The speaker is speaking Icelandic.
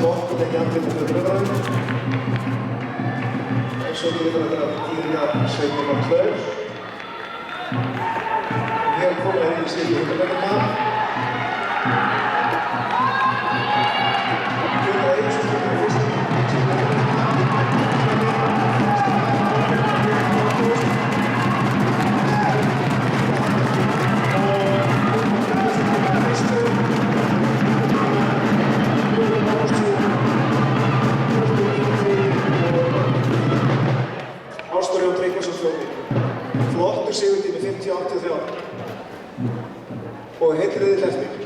flott og ekki andlið með umræðum. En svo getur við að dýrja Sveitin á Klaus. Hér komið inn í síðan hundarverðarna. Gunnar Eiríksson fyrir fyrst. Ástóri og Tryggvason fljóti. Flottur sigurtími 50-83. Og heilriðill eftir.